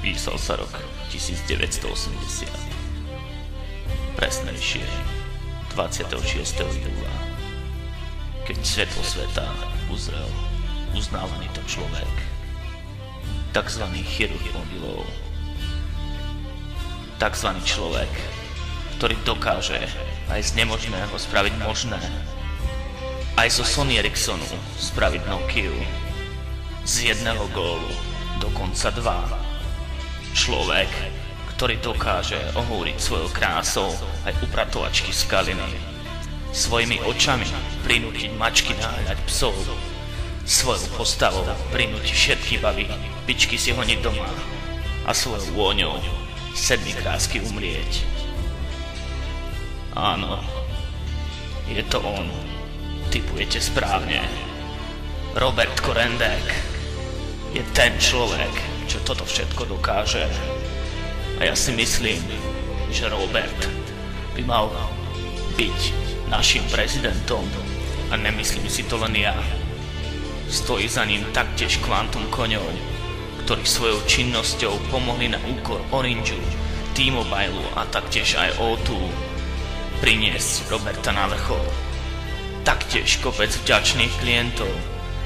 Písal sa rok 1980. Presnejšie 26. júla, keď svetlo sveta uzrel uznávaný to človek, takzvaný chirurg mobilov, takzvaný človek, ktorý dokáže aj z nemožného spraviť možné, aj zo Sony Ericssonu spraviť Nokiu, z jedného gólu dokonca dva. Človek, ktorý dokáže ohúriť svojou krásou aj upratovačky z Kaliny, svojimi očami prinútiť mačky naháňať psov, svojou postavou prinútiť všetky baby pičky si honiť doma a svojou vôňou 7 krásky umrieť. Áno, je to on. Tipujete správne. Robert Korendek je ten človek, čo toto všetko dokáže. A ja si myslím, že Robert by mal byť našim prezidentom. A nemyslím si to len ja. Stojí za ním taktiež Quantum koňov, ktorí svojou činnosťou pomohli na úkor Orangeu, T-Mobile a taktiež aj O2 priniesť Roberta na vrchol. Taktiež kopec vďačných klientov,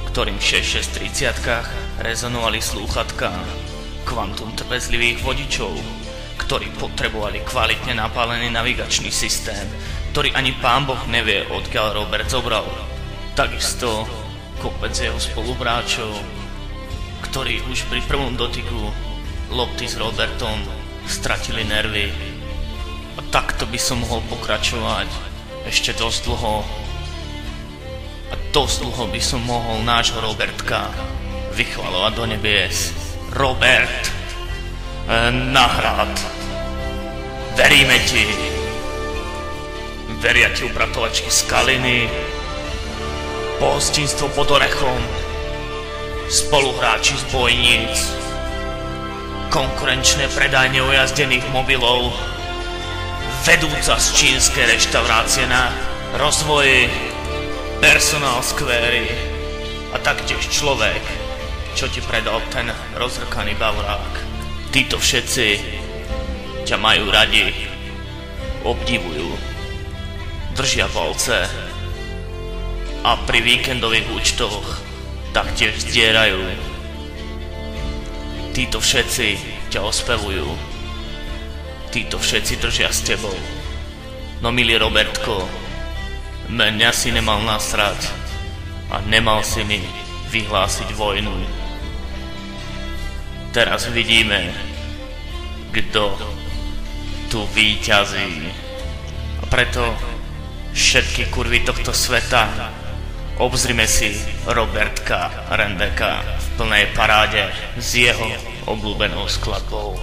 ktorým v 6630-kách rezonovali slúchatka, kvantum trpezlivých vodičov, ktorí potrebovali kvalitne napálený navigačný systém, ktorý ani pán Boh nevie, odkiaľ Robert zobral. Takisto kopec jeho spolubráčov, ktorí už pri prvom dotyku lopty s Robertom stratili nervy. A takto by som mohol pokračovať ešte dosť dlho. A dosť dlho by som mohol nášho Robertka vychvalovať do nebies. Robert, nahrad, veríme ti. Veria ti upratovačky z Kaliny, pohostinstvo pod Orechom, spoluhráči z bojníc, konkurenčné predajne ujazdených mobilov, vedúca z čínskej reštaurácie na rozvoji, personál skvéry a taktiež človek, čo ti predal ten rozhrkaný bavorák. Títo všetci ťa majú radi, obdivujú, držia palce a pri víkendových účtoch taktiež zdierajú. Títo všetci ťa ospevujú. Títo všetci držia s tebou. No milý Robertko, mňa si nemal nasrať a nemal si mi vyhlásiť vojnu. Teraz vidíme, kto tu víťazí. A preto všetky kurvy tohto sveta, obzrime si Robertka Rendeka v plnej paráde s jeho obľúbenou skladbou.